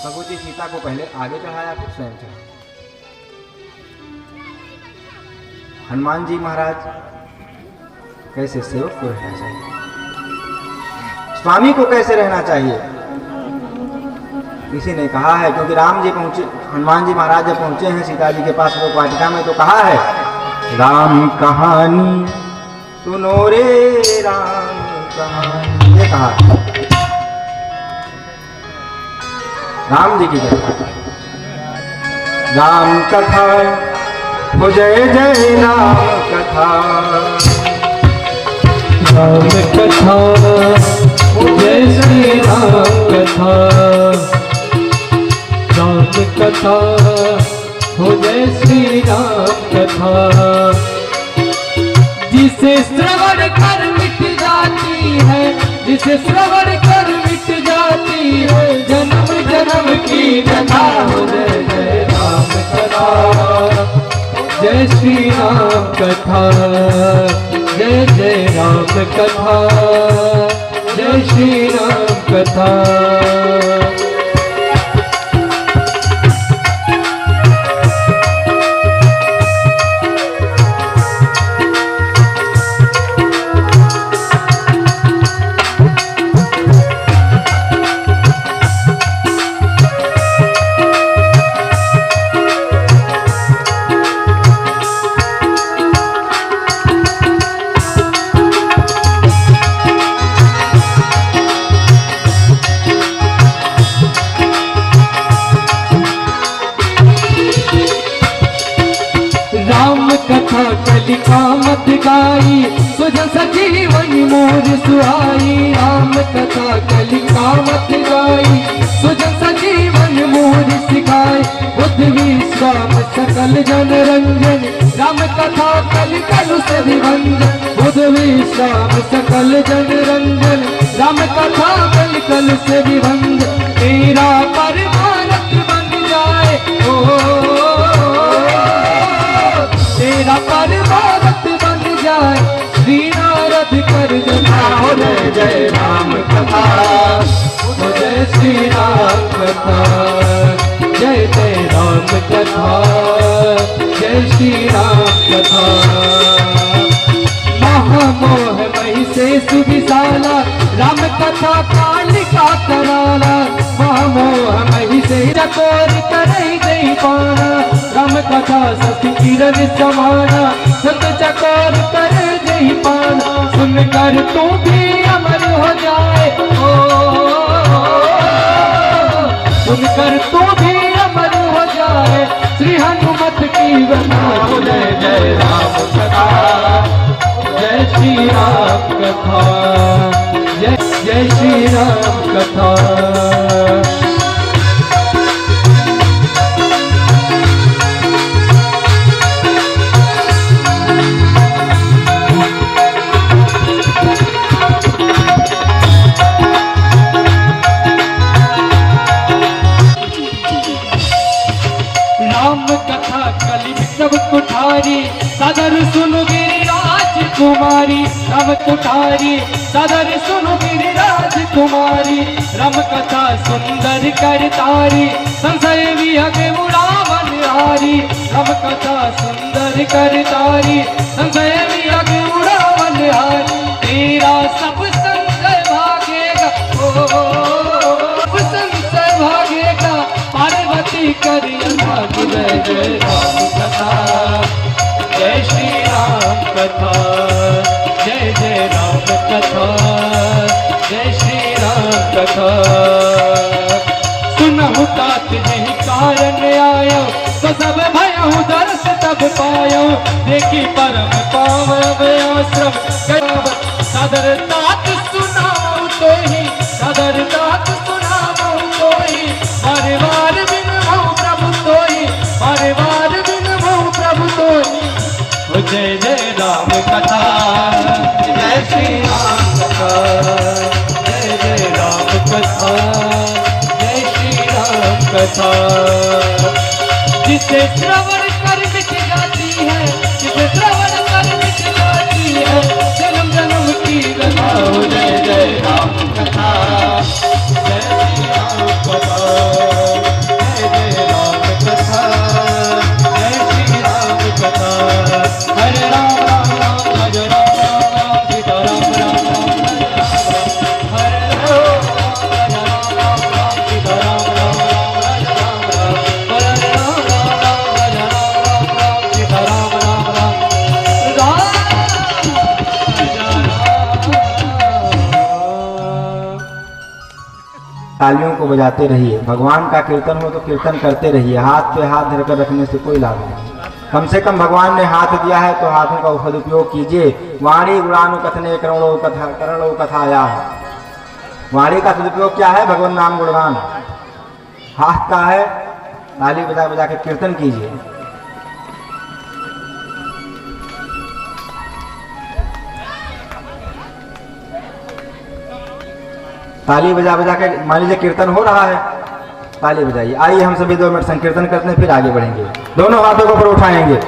भगवती सीता को पहले आगे चढ़ाया फिर स्वयं चढ़ाया। हनुमान जी महाराज कैसे सेवक को रहना चाहिए, स्वामी को कैसे रहना चाहिए, किसी ने कहा है। क्योंकि राम जी पहुंचे, हनुमान जी महाराज जब पहुंचे हैं सीता जी के पास लोक वाटिका में, तो कहा है राम कहानी सुनो रे राम कहानी, ये कहा राम जी की कथा। राम कथा हो जय जय राम कथा, राम कथा हो जय श्री राम कथा, राम कथा हो जय श्री राम कथा। जिसे श्रवण कर मिट जाती है, जिसे श्रवण कर मिट जाती है, जन्म जन्म की कथा हो जय जय राम कथा, जय श्री राम कथा, जय जय राम कथा, जय श्री राम कथा। कथा कलिका मत गाई, सुजन सजीवन मोर सुहाई। राम कथा कलिका मत गाई, सुजन सजीवन मोर सिखाई। बुद्ध विश्राम सकल जन रंजन, राम कथा कलिकल से विभंजन। बुद्ध विश्राम सकल जन रंजन, राम कथा कलिकल से विभंजन। तेरा परमारथ बन जाए तेरा परमारथ बन जाए, श्री नारद कर जना हो जय जय राम कथा, हो जय श्री राम कथा, जय जय राम कथा, जय श्री राम कथा। महामोह मही से सुविशाला, राम कथा कालिका कराला। महामोह मही से चकोर करे नहीं पाना, राम कथा सत किरण समाना। संत चकोर करे नहीं पाना, सुनकर तू भी अमर हो जाए। सुनकर तू भी अमर हो जाए, श्री हनुमत की बना हो जय जय राम कथा, जय श्री राम कथा, जय जय श्री राम कथा। राम कथा कलि सब कुठारी, सदर सुनो गिरिराज कुमारी। राम कुठारी सदर सुनो गिरिराज कुमारी, राम कथा सुंदर करतारी। संशय विहग उड़ावन हारी, राम कथा सुंदर करतारी। संशय विहग उड़ावन हारी, तेरा सब संशय भागेगा, सब संशय भागेगा। पार्वती करिया जय जय राम कथा, जय श्री राम कथा, जय जय राम कथा, जय श्री राम कथा। सुनहु तात यही कारण आयो, तो सब भयहु दर्श तब पायो। देखी परम पावन आश्रम, सदर तात सुनाओ तो ही, सदर तात सुनाओ तो ही। परिवार बिन भव प्रभु तोई, परिवार बिन भव प्रभु तोई। जय जय राम कथा, जय श्री राम कथा, जय जय राम कथा, जय श्री राम कथा। जिसे श्रवण कर मिट जाती है, जिसे श्रवण कर मिट जाती है, जन्म जन्म की कथा हो जय जय राम कथा, जय श्री राम कथा। तालियों को बजाते रहिए। भगवान का कीर्तन हो तो कीर्तन करते रहिए। हाथ पे हाथ धरकर रखने से कोई लाभ नहीं। कम से कम भगवान ने हाथ दिया है तो हाथों का सदुपयोग कीजिए। वाणी गुणानु कथने करणो कथाया। वाणी का सदुपयोग क्या है? भगवान नाम गुणगान। हाथ का है ताली बजा बजा के कीर्तन कीजिए। ताली बजा बजा के मान लीजिए कीर्तन हो रहा है, ताली बजाइए। आइए हम सभी 2 मिनट संकीर्तन करते हैं, फिर आगे बढ़ेंगे। दोनों हाथों को ऊपर उठाएंगे।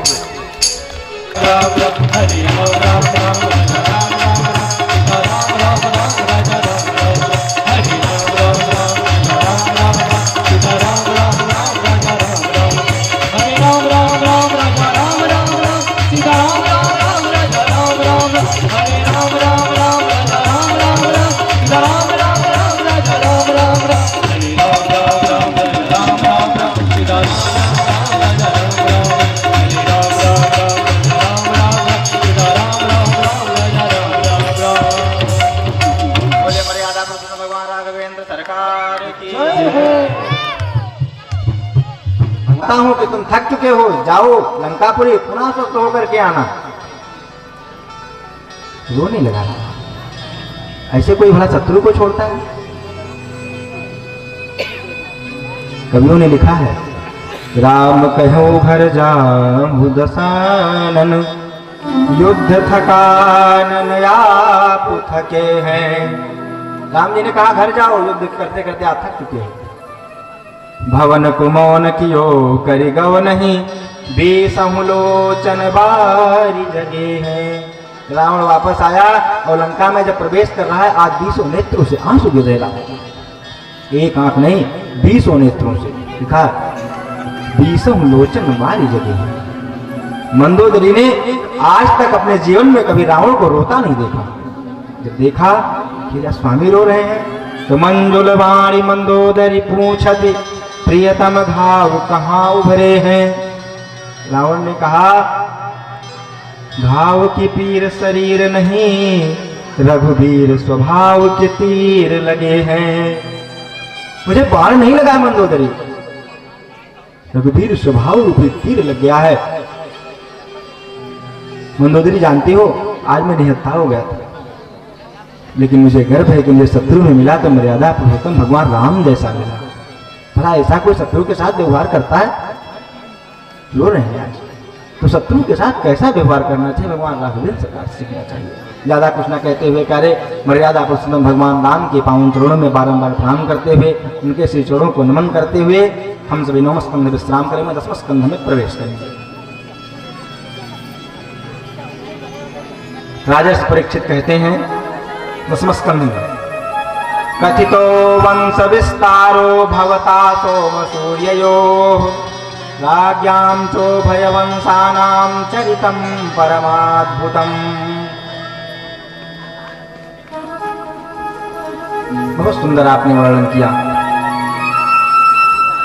मानता हूं कि तुम थक चुके हो, जाओ लंकापुरी पुनः स्वस्थ होकर के आना। रोने लगा। ऐसे कोई भला शत्रु को छोड़ता है? कवियों ने लिखा है, राम कहो घर जाऊं दसानन, युद्ध थकानन आप थके हैं। राम जी ने कहा घर जाओ, युद्ध करते करते आप थक चुके हैं। भवन कुमौन कियो करि गव नहीं, बेसहु लोचन बारी जगे हैं। रावण वापस आया और लंका में जब प्रवेश कर रहा है, आज 20 नेत्रों से आंसू गिर रहे हैं। एक आंख नहीं, 20 नेत्रों से। लिखा 20 लोचन बारी जगे हैं। मंदोदरी ने आज तक अपने जीवन में कभी रावण को रोता नहीं देखा। जब देखा कि स्वामी रो रहे हैं तो मंजुल वाणी मंदोदरी पूछती, प्रियतम घाव कहाँ उभरे हैं। रावण ने कहा, घाव की पीर शरीर नहीं, रघुवीर स्वभाव के तीर लगे हैं। मुझे बाण नहीं लगा मंदोदरी, रघुवीर स्वभाव रूपी तीर लग गया है। मंदोदरी जानती हो, आज मैं निहत्था हो गया था, लेकिन मुझे गर्व है कि मुझे शत्रु में मिला तो मर्यादा पुरुषोत्तम भगवान राम जैसा मिला। भला ऐसा कोई शत्रु के साथ व्यवहार करता है? रो रहे हैं आज। तो शत्रु के साथ कैसा व्यवहार करना चाहिए, भगवान राघवेंद्र सरकार सीखना चाहिए। ज्यादा कुछ न कहते हुए कार्य मर्यादा पुरुषोत्तम भगवान राम के पावन चरणों में बारंबार प्रणाम करते हुए, उनके श्री चरणों को नमन करते हुए हम सभी 9वें स्कंध विश्राम करेंगे, 10वें स्कंध में प्रवेश करेंगे। राजर्षि परीक्षित कहते हैं 10वें स्कंध में, कथितो वंश विस्तारो भवता सोम सूर्ययोः, राज्ञां चोभयवंशानां चरितं परमाद्भुतम्। बहुत सुंदर आपने वर्णन किया।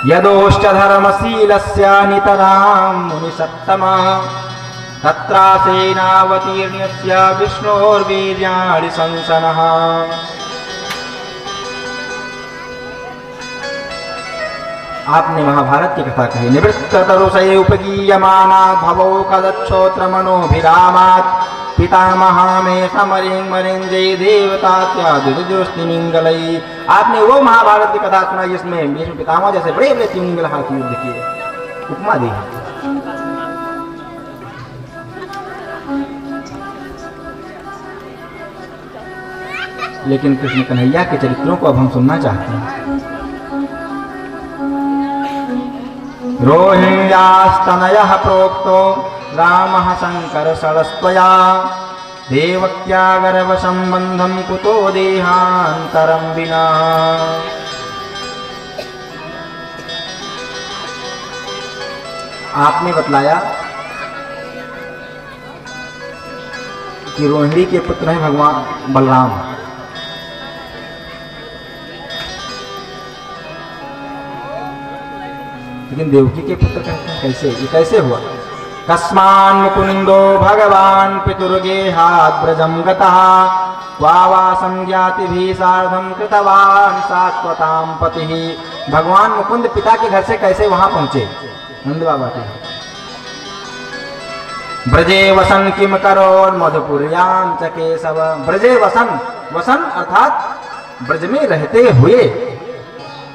यदोश्च धर्मशीलस्य नितरां मुनिसत्तमः, तत्रासेनावतीर्ण्यस्य विष्णोर्वीर्याणि संसनः। आपने महाभारत की कथा कही। निवृत्त तरुषये उपगीयमानात् भवो कदक्षोत्र मनोभिरामात्, पितामहा में समरिंग मरिंजय देवतात्यादिस्ति मिंगलई। आपने वो महाभारत की कथा सुनाई जिसमें भीष्म पितामह जैसे बड़े बड़े तिमिंगल हाथी युद्ध किए, उपमा दी है। लेकिन कृष्ण कन्हैया के चरित्रों को अब हम सुनना चाहते हैं। रोहिण्यास्तनयः प्रोक्तो रामः शंकर षडस्त्वया, देवक्या गर्भ संबंधम कुतो देहांतरम विना। आपने बतलाया कि रोहिणी के पुत्र हैं भगवान बलराम। लेकिन देवकी के पुत्र कहते हैं कैसे? ये कैसे हुआ? कस्मान मुकुंदो भगवान पितुर्गेहात् ब्रजं गतः, वावा संज्ञातिभिः सार्धं कृतवान् शाश्वतां पतिः। भगवान मुकुंद पिता के घर से कैसे वहां पहुंचे? नंद बाबा के ब्रजे वसन किम करोन् मधुपुर्यां च केशव। ब्रजे वसन, वसन अर्थात ब्रज में रहते हुए,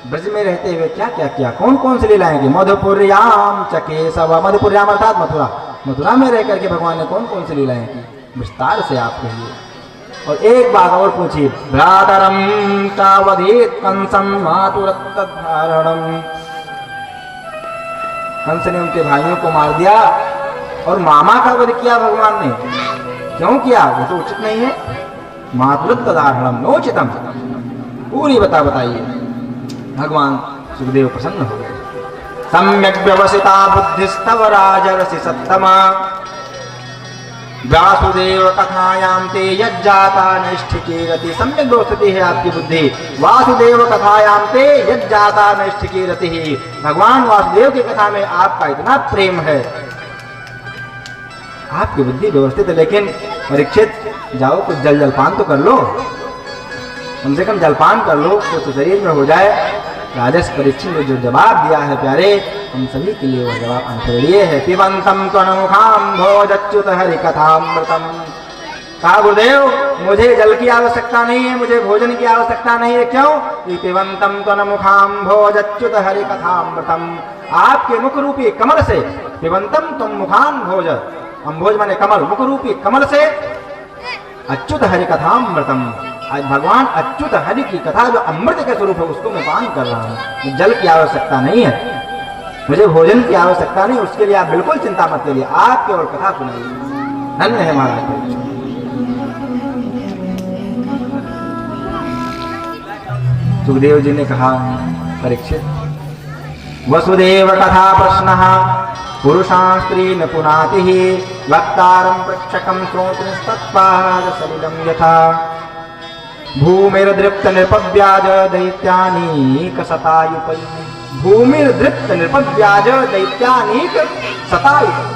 ब्रज में रहते हुए क्या क्या किया, कौन कौन सी लीलाएं की? मधुपुर्याम च केशव, मधुपुर्याम अर्थात मथुरा, मथुरा में रह करके भगवान ने कौन कौन सी लीलाएं की, विस्तार से आप कहिए। और एक बात और पूछिए, भ्रातरम तावधीत कंसम मातुरत्तधारणम। कंस ने उनके भाइयों को मार दिया और मामा का वध किया भगवान ने। क्यों किया? वो तो उचित नहीं है। मातुरत्तधारणम नोचितम, पूरी बताइए। भगवान सुखदेव प्रसन्न हो गए। सम्यक व्यवसिता बुद्धिस्तव राजर्षि सत्तमा, वासुदेव कथायां ते यज्जाता नैष्ठिकीरति। सम्यक व्यवस्थिति है आपकी बुद्धि। वासुदेव कथायां ते यज्जाता नैष्ठिकीरति। भगवान वासुदेव की कथा में आपका इतना प्रेम है, आपकी बुद्धि व्यवस्थित है। लेकिन परीक्षित, जाओ कुछ जलपान तो कर लो, कम से कम जलपान कर लो तो शरीर में हो जाए। राजस परीक्षित ने जो जवाब दिया है प्यारे, हम सभी के लिए वो जवाब अंतरणीय है। पिबंतम त्वनमुखाम भोजच्युत हरि कथामृतम। कहा गुरुदेव मुझे जल की आवश्यकता नहीं है, मुझे भोजन की आवश्यकता नहीं है। क्यों? पिबंतम त्वनमुखाम भोजच्युत हरि कथामृतम। आपके मुख रूपी कमल से, पिबंतम तुम मुखान भोज, अम्भोज माने कमल, मुख रूपी कमल से अच्युत हरि कथामृतम। आज भगवान अच्युत हरि की कथा जो अमृत के स्वरूप है उसको मैं पान कर रहा हूँ। जल की आवश्यकता नहीं है, मुझे भोजन की आवश्यकता नहीं, उसके लिए आप बिल्कुल चिंता मत करिए, आप केवल कथा सुनाइए। धन्य है महाराज। सुखदेव जी ने कहा, परीक्षित, वसुदेव कथा प्रश्नः पुरुषां स्त्रीन् पुनातिः, वक्तारं पृच्छकं श्रोतृस्तत्पाद सलिलं यथा। भूमिर्दृप्त नृपव्याज दैत्यानीक शतायुपैः। भूमिर्दृप्त नृपव्याज दैत्यानीक शतायुपैः।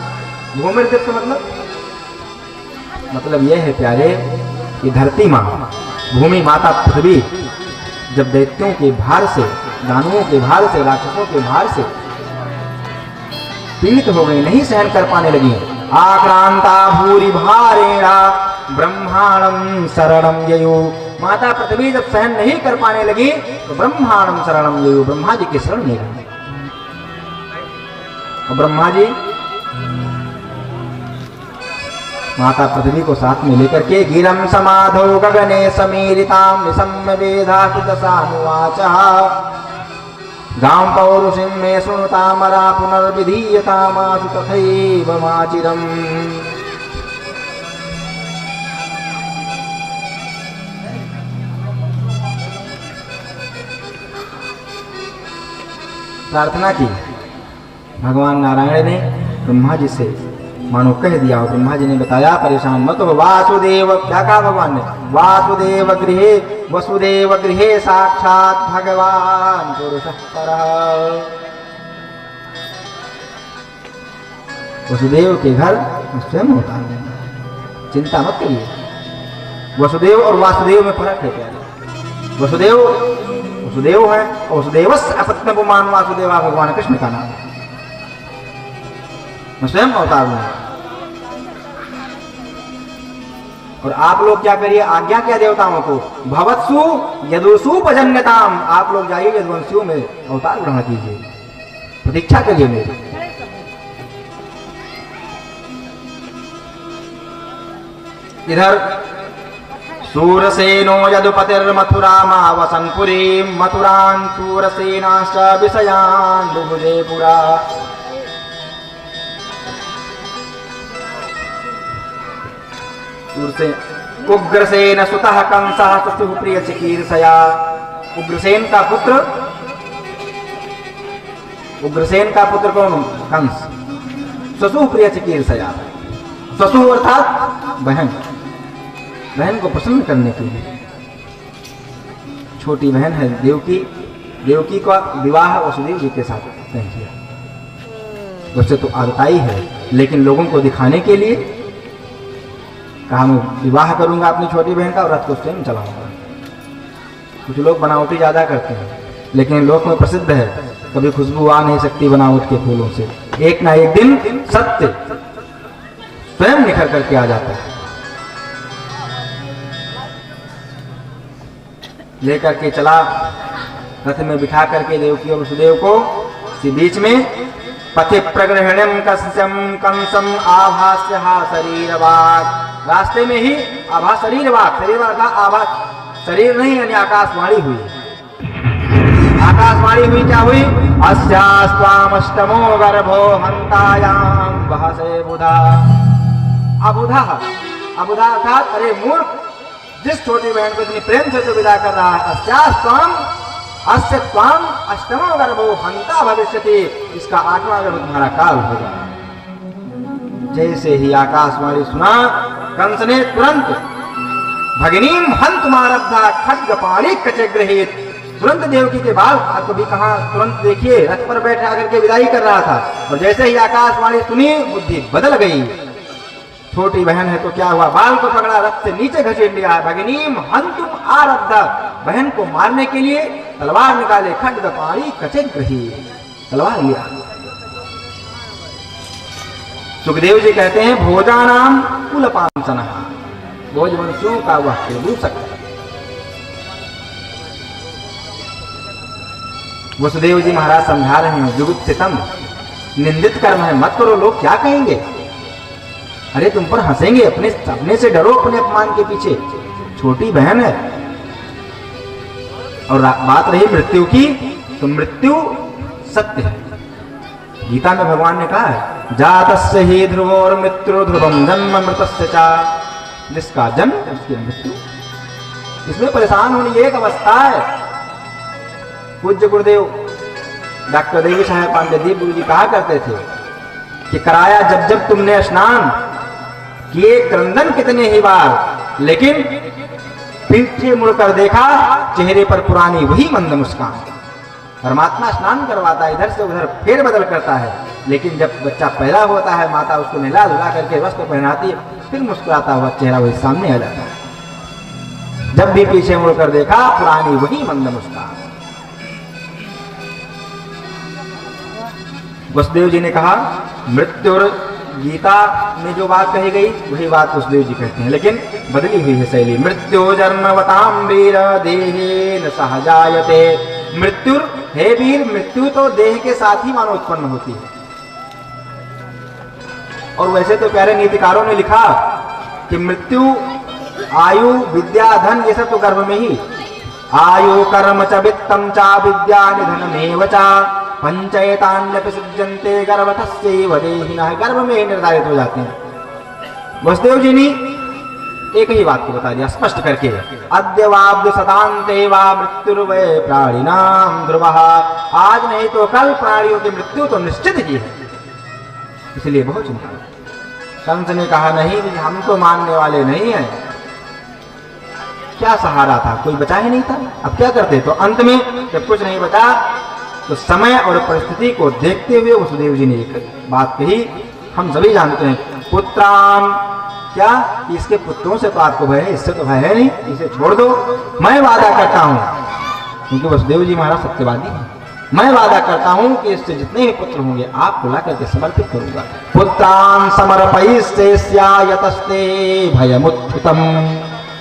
भूमिर्दृप्त मतलब यह है प्यारे कि धरती माँ, भूमि माता पृथ्वी जब दैत्यों के भार से, दानवों के भार से, राक्षसों के भार से पीड़ित हो गई, नहीं सहन कर पाने लगी, आक्रांता भूरि भारेणा ब्रह्मांडम शरणम ययो। माता पृथ्वी जब सहन नहीं कर पाने लगी तो ब्रह्मांडम शरणम ययो, ब्रह्मा जी की शरण ले गई। और ब्रह्मा जी माता पृथ्वी को साथ में लेकर के गिरम समाधो गगने समीरिताम निसम्य वेदासुदसानुवाचः, गां पौरुषिं मे शृणुतामरा पुनर्विधीयतामासु तथैव माचिरम्। प्रार्थना की भगवान नारायण ने ब्रह्मा जी से, मानो कह दिया। और ब्रह्मा जी ने बताया, परेशान मत हो। वासुदेव, क्या कहा भगवान ने? वासुदेव गृहे, वसुदेव गृहे साक्षात भगवान पुरुषः परः। वसुदेव के घर स्वयं होता है, चिंता मत करिए। वसुदेव और वासुदेव में फर्क है प्यारे। वसुदेव वसुदेव है, और वसुदेवस्य अपत्नपुमान वासुदेवा भगवान कृष्ण का नाम है। मैं स्वयं अवतार हूं। और आप लोग क्या करिए, आज्ञा क्या देवताओं को, भवत्सु यदुसूपजन्यताम, आप लोग जाइए यदुवंशियों में अवतार ग्रहण कीजिए, प्रतीक्षा करिए मेरी। इधर सूरसेनो यदुपतिर्मथुरामावसन्पुरीं, मथुरान् सूरसेनाश्च विषयान् बुभुजे पुरा। उग्रसेन सुतः कंसः ससुः प्रिय चिकीर्षया। उग्रसेन का पुत्र कौन? कंस। ससुः प्रिय चिकीर्षया, ससुः अर्थात बहन, बहन को प्रसन्न करने के लिए। छोटी बहन है देवकी, देवकी का विवाह वसुदेव जी के साथ तय किया। वैसे तो आदताई है, लेकिन लोगों को दिखाने के लिए कहा मैं विवाह करूंगा अपनी छोटी बहन का और रथ को स्वयं चलाऊंगा। कुछ लोग बनावटी ज़्यादा करते हैं, लेकिन लोक में प्रसिद्ध है कभी खुशबू आ नहीं सकती बनावट के फूलों से। एक ना एक दिन सत्य स्वयं निखर करके आ जाता है। लेकर के चला, रथ में बिठा करके देवकी और वसुदेव को इसी बीच में पथि प्रग्रहणम कसम कंसम आभास्य शरीरवाक, रास्ते में ही आभा शरीरवाक, शरीरवाक का आभा शरीर नहीं यानी आकाशवाणी हुई। आकाशवाणी हुई क्या हुई? अस्यास्त्वामष्टमो गर्भो हंतायाम बहसे बुधा। अबुधा, अबुधा अर्थात अरे मूर्ख, जिस छोटी बहन को इतनी प्रेम से तो विदा कर रहा है, अस्यास्त्वाम अस्य त्वाम अष्टमो गर्भो हंता भविष्यति, इसका 8वां गर्भ तुम्हारा काल होगा। जैसे ही आकाशवाणी सुना, कंस ने तुरंत भगिनीम हंत मारब्धा खड्ग पाणी कचे गृहीत, तुरंत देवकी के बाल, आपको भी कहा तुरंत देखिए रथ पर बैठा करके विदाई कर रहा था, और जैसे ही आकाशवाणी सुनी बुद्धि बदल गई। छोटी बहन है तो क्या हुआ, बाल को पकड़ा, रथ से नीचे घसीट लिया। भगिनीम हंतुम आरब्धा, बहन को मारने के लिए तलवार निकाले, खड्ग पाणी कचे गृहीत, तलवार लिया। सुखदेव जी कहते हैं भोजानाम कुलपांसनः, भोजवंशियों का वह दूषक। वसुदेव जी महाराज समझा रहे हैं जुगुप्सितम, निंदित कर्म है, मत करो, लोग क्या कहेंगे, अरे तुम पर हंसेंगे, अपने से डरो, अपने अपमान के पीछे, छोटी बहन है। और बात रही मृत्यु की, तो मृत्यु सत्य है। गीता में भगवान ने कहा है जातस्य ही ध्रुवोर मृत्यु ध्रुवम जन्म मृतस्य चा, जिसका जन्म उसकी मृत्यु। इसमें परेशान होने की एक अवस्था है। पूज्य गुरुदेव डॉक्टर देवी साहेब पांडेदीप गुरु जी कहा करते थे कि कराया जब जब तुमने स्नान किए क्रंदन कितने ही बार, लेकिन पीछे मुड़कर देखा चेहरे पर पुरानी वही मंद मुस्कान। परमात्मा स्नान करवाता है, इधर से उधर फेर बदल करता है, लेकिन जब बच्चा पैदा होता है माता उसको नहला धुला करके वस्त्र पहनाती है, फिर मुस्कुराता हुआ चेहरा वही सामने आ जाता है। जब भी पीछे मुड़कर देखा पुरानी वही मंद मुस्कान। वसुदेव जी ने कहा मृत्यु, गीता में जो बात कही गई वही बात वसुदेव जी कहते हैं, लेकिन बदली हुई है शैली। मृत्यु जन्मवताम वीर देहे न सहजायते, मृत्यु हे वीर, मृत्यु तो देह के साथ ही मानो उत्पन्न होती है। और वैसे तो प्यारे नीतिकारों ने लिखा कि मृत्यु, आयु, विद्या, धन ये सब तो गर्भ में ही, आयु कर्म च वित्तम च विद्या निधनमेव च पंचयतान्यपि सिद्ध्यन्ते गर्भतस्यैव देहिनः, गर्भ में ही निर्धारित हो जाते हैं। वसुदेव जी ने एक ही बात को बता दिया स्पष्ट करके, अद्यवाब्द सदान्ते वा मृत्युर्वै प्राणिनां ध्रुवः, आज नहीं तो कल प्राणियों की मृत्यु तो निश्चित ही है, इसलिए बहुत चिंता। कंस ने कहा नहीं, हम तो मानने वाले नहीं हैं। क्या सहारा था, कोई बचा ही नहीं था, अब क्या करते। तो अंत में जब कुछ नहीं बचा तो समय और परिस्थिति को देखते हुए वसुदेव जी ने एक बात कही, हम सभी जानते हैं, पुत्रान, क्या इसके पुत्रों से तो आपको भय है, इससे तो भय है नहीं, इसे छोड़ दो। मैं वादा करता हूं, क्योंकि वसुदेव जी महाराज सत्यवादी हैं, मैं वादा करता हूं कि इससे जितने भी पुत्र होंगे आपको ला करके समर्पित करूंगा। पुत्रान समर्पयिष्यस्या यतस्ते भयमुत्थितम,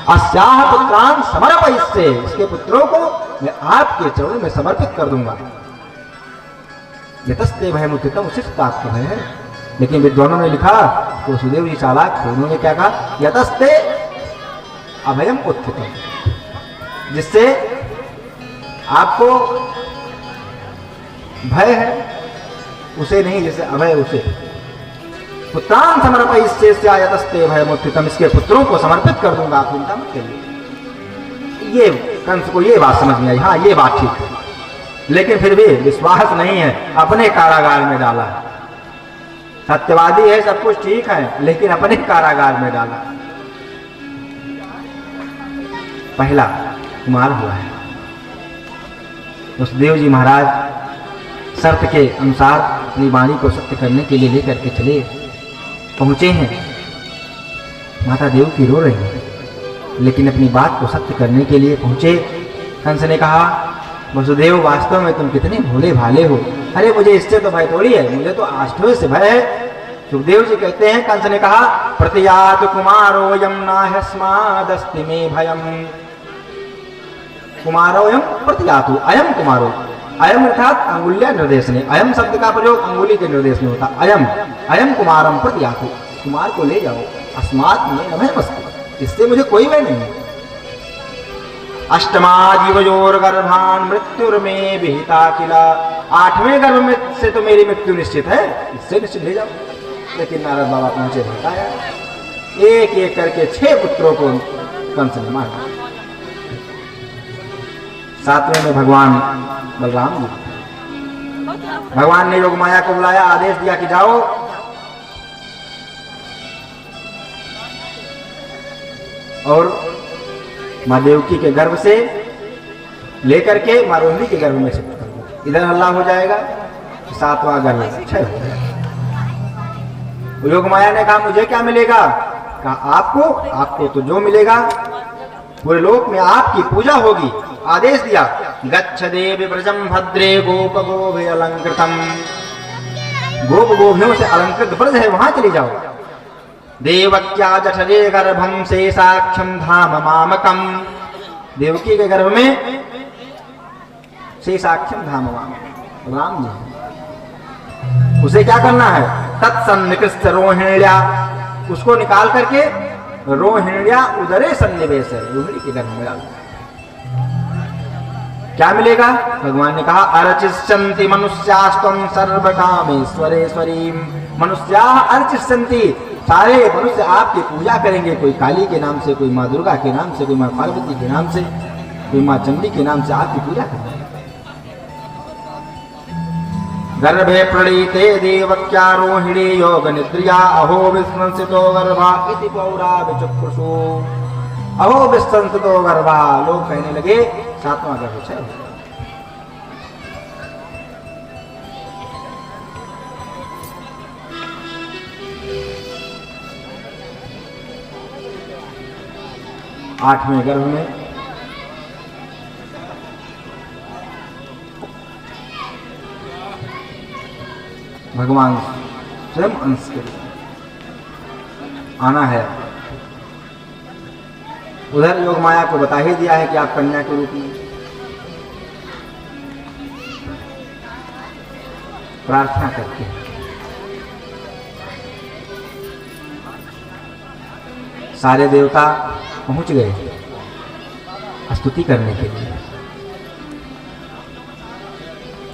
अस्याह पुत्रान समर्पयिष्ये, इसके पुत्रों को मैं आपके चरणों में समर्पित कर दूंगा। यतस्ते भयमुत्थितम, उसी से आपको भय है। लेकिन विद्वानों ने लिखा तो वसुदेव जी चालाक थे, उन्होंने क्या कहा, यतस्ते अभयम उत्थितम, जिससे आपको भय है उसे नहीं, जैसे अभय उसे। पुत्रान समर्पयिष्यस्या यतस्ते भयमुत्थितम, इसके पुत्रों को समर्पित कर दूंगा, आप चिंता मत करिए। ये कंस को ये बात समझ में आई, हाँ ये बात ठीक है, लेकिन फिर भी विश्वास नहीं है, अपने कारागार में डाला। सत्यवादी है, सब कुछ ठीक है, लेकिन अपने कारागार में डाला। पहला कुमार हुआ है। वसुदेव जी महाराज शर्त के अनुसार अपनी वाणी को सत्य करने के लिए लेकर के चले, पहुंचे हैं। माता देवकी रो रही है, लेकिन अपनी बात को सत्य करने के लिए पहुंचे। कंस ने कहा, वसुदेव वास्तव में तुम कितने भोले भाले हो। अरे मुझे इससे तो भय थोड़ी है, मुझे तो आष्टों से भय है। सुखदेव जी कहते हैं, कंस ने कहा, प्रतियात कुमारोयम नाह्यस्मादस्ति में भयम। कुमारोयम प्रतियातु अयम कुमारो। अयम अर्थात अंगुल्या निर्देश ने, अयम शब्द का प्रयोग अंगुली के निर्देश में होता। अयम कुमारम प्रतियातु, कुमार को ले जाओ। अस्मात् में न भयमस्ति, इससे मुझे कोई भय नहीं। अष्टमा जीवयोर गर्भान मृत्युर्मे विहिता किला। 8वें गर्भ में से तो मेरी मृत्यु निश्चित है, इससे निश्चित ले जाओ। लेकिन नारद बाबा पहुंचे, भटकाया। एक एक करके 6 पुत्रों को कंस ने मारा। 7वें में भगवान बलराम जी, भगवान ने योग माया को बुलाया, आदेश दिया कि जाओ और माँ देवकी के गर्भ से लेकर के माँ रोहिणी के गर्भ में शिफ्ट कर दो। इधर हल्ला हो जाएगा, 7वां गर्भ क्षय हो जाएगा। योग माया ने कहा, मुझे क्या मिलेगा? कहा, आपको तो जो मिलेगा, पूरे लोक में आपकी पूजा होगी। आदेश दिया, गच्छ देवी ब्रजम भद्रे गोप गोभे अलंकृतम। गोप गोभियों से अलंकृत ब्रज है, वहां चली जाओ। देवक्या जठरे गर्भम से साक्षम धाम मामकम। देवकी के गर्भ में से साक्षम धाम मामकम राम जी। उसे क्या करना है? तत्सन्निकृष्ट रोहिण्या, उसको निकाल करके रोहिण्या उदरे सन्निवेश है, रोहिणी के गर्भ में डाल। क्या मिलेगा? भगवान ने कहा, अर्चिष्यन्ति मनुष्यास्त्वं सर्वकामेश्वरेश्वरीं। मनुष्या अर्चिष्यन्ति, सारे मनुष्य आपकी पूजा करेंगे। कोई काली के नाम से, कोई माँ दुर्गा के नाम से, कोई माँ पार्वती के नाम से, कोई माँ चंडी के नाम से आपकी पूजा करेंगे। गर्भे प्रणीते देवक्या रोहिणी योग निद्रिया अहो विस्मंसितो गर्भा इति पौरा विचक्षुषु। अहो विस्मंसितो गर्भा, लोग कहने लगे 7वां गर्भ है। 8वें गर्भ में भगवान स्वयं अंश के आना है। उधर योग माया को बता ही दिया है कि आप कन्या के रूप में प्रार्थना करते हैं। सारे देवता पहुंच गए स्तुति करने के लिए।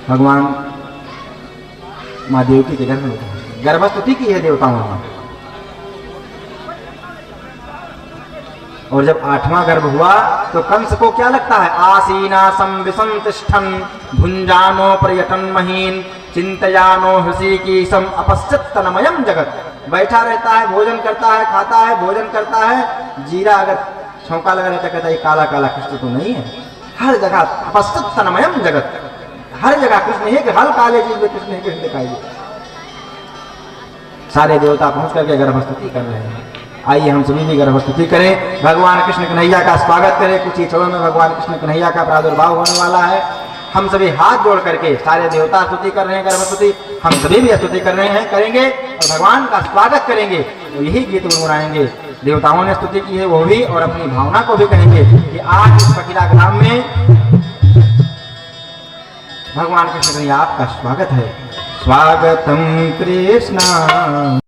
भगवान माँ देवकी के गर्भ में गर्भस्तुति की है देवताओं ने। और जब 8वां गर्भ हुआ तो कंस को क्या लगता है? आसीना संविसंतिष्ठन् भुंजानो पर्यटन महीन चिंतयानो हृषिकेशम अपश्चित्तनमयम जगत। बैठा रहता है, भोजन करता है, खाता है, भोजन करता है। जीरा अगर छौंका लगा रहता, कहता है काला काला कृष्ण तो नहीं है। हर जगह अपश्चित्तनमयम जगत, हर जगह कृष्ण है कि हर काले चीज में कृष्ण ही कृष्ण दिखाई दे। सारे देवता पहुंच करके गर्भस्तुति कर रहे हैं। आइए हम सभी भी गर्भस्तुति करें, भगवान कृष्ण कन्हैया का स्वागत करें। कुछ ही क्षणों में भगवान कृष्ण कन्हैया का प्रादुर्भाव होने वाला है। हम सभी हाथ जोड़ करके, सारे देवता स्तुति कर रहे हैं गर्भस्तुति, हम सभी भी स्तुति कर रहे हैं, करेंगे और भगवान का स्वागत करेंगे। तो यही गीत गुनगुनाएंगे। देवताओं ने स्तुति की है वो भी, और अपनी भावना को भी कहेंगे कि आज इस फकीरा ग्राम में भगवान कृष्ण कन्हैया आपका स्वागत है। स्वागतम कृष्णा।